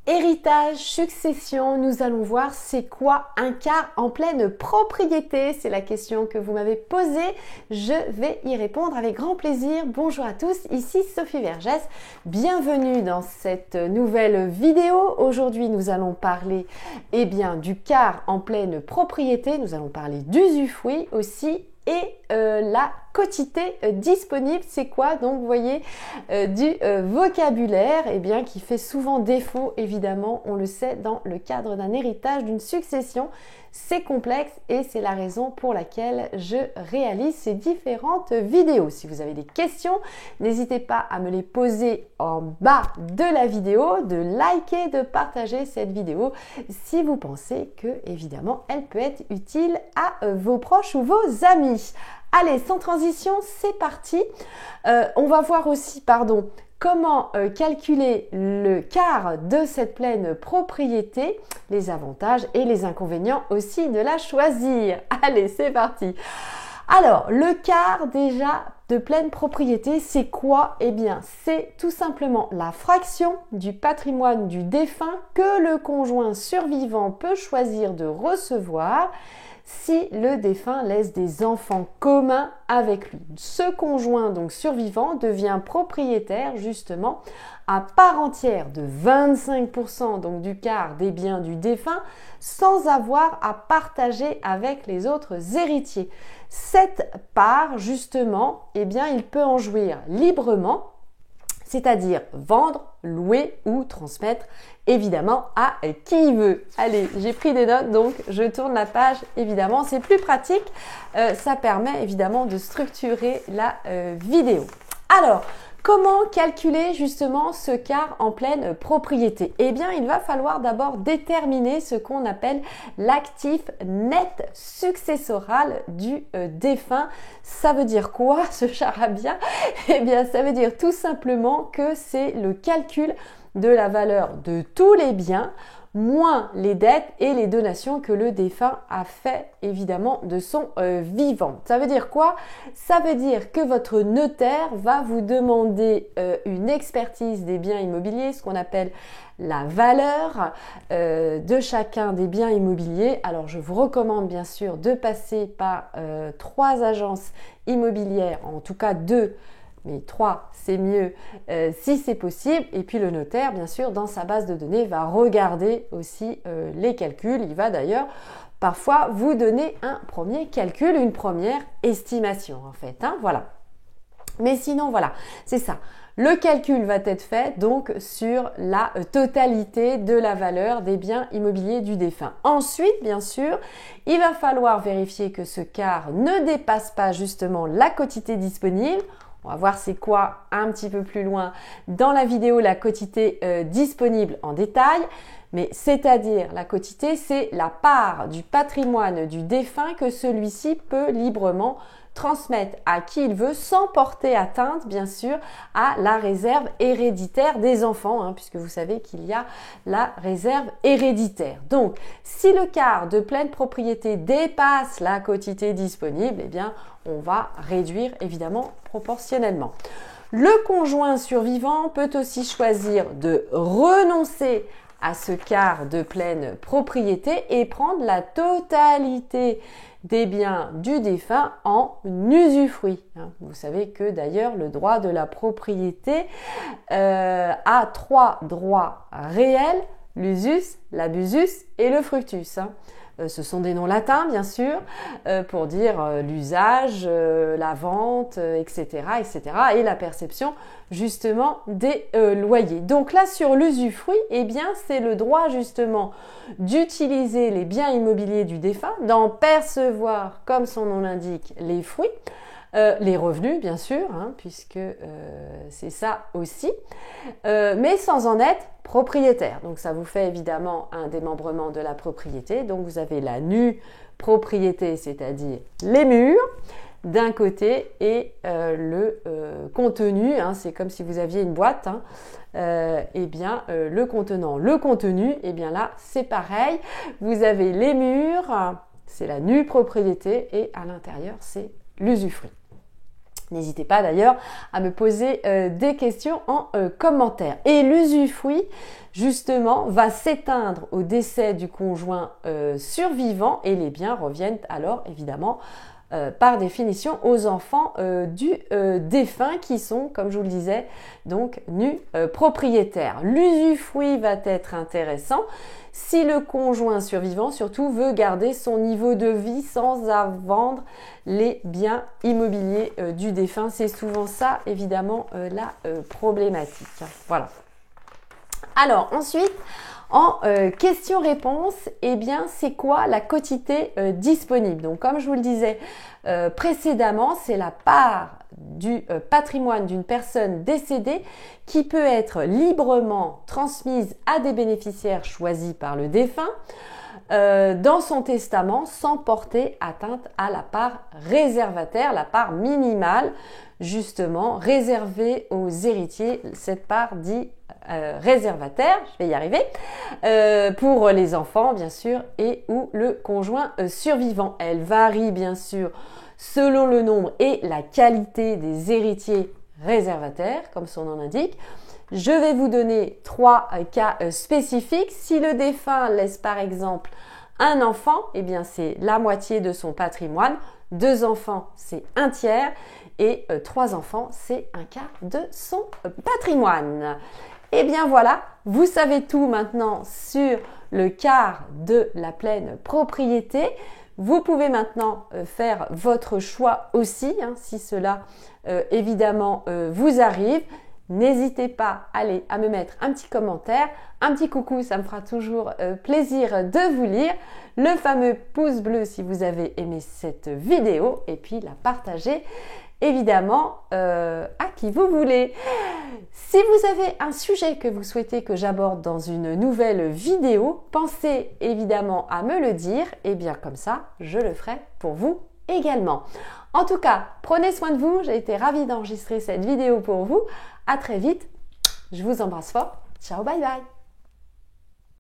Héritage, succession, nous allons voir c'est quoi un quart en pleine propriété. C'est la question que vous m'avez posée. Je vais y répondre avec grand plaisir. Bonjour à tous, ici Sophie Vergès. Bienvenue dans cette nouvelle vidéo. Aujourd'hui, nous allons parler du quart en pleine propriété. Nous allons parler d'usufruit aussi. Et la quotité disponible, c'est quoi? Donc vous voyez du vocabulaire qui fait souvent défaut, évidemment, on le sait, dans le cadre d'un héritage, d'une succession. C'est complexe et c'est la raison pour laquelle je réalise ces différentes vidéos. Si vous avez des questions, n'hésitez pas à me les poser en bas de la vidéo, de liker, de partager cette vidéo si vous pensez que, évidemment, elle peut être utile à vos proches ou vos amis. Allez, sans transition, c'est parti. On va voir aussi, comment calculer le quart de cette pleine propriété, les avantages et les inconvénients aussi de la choisir. Allez, c'est parti. Alors, le quart déjà de pleine propriété, c'est quoi? C'est tout simplement la fraction du patrimoine du défunt que le conjoint survivant peut choisir de recevoir si le défunt laisse des enfants communs avec lui. Ce conjoint donc survivant devient propriétaire justement à part entière de 25% donc du quart des biens du défunt sans avoir à partager avec les autres héritiers. Cette part justement, il peut en jouir librement, c'est-à-dire vendre, louer ou transmettre évidemment à qui il veut. Allez, j'ai pris des notes, donc je tourne la page, évidemment, c'est plus pratique, ça permet évidemment de structurer la vidéo. Alors, comment calculer justement ce quart en pleine propriété? Il va falloir d'abord déterminer ce qu'on appelle l'actif net successoral du défunt. Ça veut dire quoi ce charabia? Ça veut dire tout simplement que c'est le calcul de la valeur de tous les biens moins les dettes et les donations que le défunt a fait évidemment de son vivant. Ça veut dire quoi? Ça veut dire que votre notaire va vous demander une expertise des biens immobiliers, ce qu'on appelle la valeur de chacun des biens immobiliers. Alors je vous recommande bien sûr de passer par 3 agences immobilières, en tout cas 2, mais 3 c'est mieux si c'est possible. Et puis le notaire, bien sûr, dans sa base de données, va regarder aussi les calculs. Il va d'ailleurs parfois vous donner un premier calcul, une première estimation en fait. Voilà. Mais sinon, voilà, c'est ça. Le calcul va être fait donc sur la totalité de la valeur des biens immobiliers du défunt. Ensuite, bien sûr, il va falloir vérifier que ce quart ne dépasse pas justement la quotité disponible. On va voir c'est quoi un petit peu plus loin dans la vidéo la quotité disponible en détail. Mais c'est-à-dire la quotité, c'est la part du patrimoine du défunt que celui-ci peut librement transmettre à qui il veut sans porter atteinte bien sûr à la réserve héréditaire des enfants, puisque vous savez qu'il y a la réserve héréditaire. Donc si le quart de pleine propriété dépasse la quotité disponible, on va réduire évidemment proportionnellement. Le conjoint survivant peut aussi choisir de renoncer à ce quart de pleine propriété et prendre la totalité des biens du défunt en usufruit. Vous savez que d'ailleurs le droit de la propriété a 3 droits réels, l'usus, l'abusus et le fructus. Ce sont des noms latins, bien sûr, pour dire l'usage, la vente, etc., et la perception, justement, des loyers. Donc là, sur l'usufruit, c'est le droit, justement, d'utiliser les biens immobiliers du défunt, d'en percevoir, comme son nom l'indique, les fruits, les revenus, bien sûr, puisque c'est ça aussi, mais sans en être propriétaire. Donc ça vous fait évidemment un démembrement de la propriété. Donc vous avez la nue propriété, c'est-à-dire les murs d'un côté et le contenu, c'est comme si vous aviez une boîte, le contenant, le contenu, là c'est pareil, vous avez les murs, c'est la nue propriété et à l'intérieur c'est l'usufruit. N'hésitez pas d'ailleurs à me poser des questions en commentaire. Et l'usufruit, justement, va s'éteindre au décès du conjoint survivant et les biens reviennent alors évidemment par définition aux enfants du défunt qui sont, comme je vous le disais, donc nus propriétaires. L'usufruit va être intéressant si le conjoint survivant surtout veut garder son niveau de vie sans à vendre les biens immobiliers du défunt. C'est souvent ça, évidemment, la problématique. Voilà. Alors, ensuite, en question-réponse, eh bien, c'est quoi la quotité disponible? Donc, comme je vous le disais précédemment, c'est la part du patrimoine d'une personne décédée qui peut être librement transmise à des bénéficiaires choisis par le défunt dans son testament sans porter atteinte à la part réservataire, la part minimale justement réservée aux héritiers, cette part dit réservataire, je vais y arriver, pour les enfants bien sûr et ou le conjoint survivant. Elle varie bien sûr selon le nombre et la qualité des héritiers réservataires, comme son nom l'indique. Je vais vous donner 3 cas spécifiques. Si le défunt laisse par exemple un enfant, eh bien c'est la moitié de son patrimoine. 2 enfants, c'est un tiers. Et 3 enfants, c'est un quart de son patrimoine. Et bien voilà, vous savez tout maintenant sur le quart de la pleine propriété. Vous pouvez maintenant faire votre choix aussi, si cela évidemment vous arrive. N'hésitez pas à me mettre un petit commentaire, un petit coucou, ça me fera toujours plaisir de vous lire. Le fameux pouce bleu si vous avez aimé cette vidéo et puis la partager évidemment à qui vous voulez. Si vous avez un sujet que vous souhaitez que j'aborde dans une nouvelle vidéo, pensez évidemment à me le dire et bien comme ça, je le ferai pour vous également. En tout cas, prenez soin de vous, j'ai été ravie d'enregistrer cette vidéo pour vous. À très vite, je vous embrasse fort. Ciao, bye bye.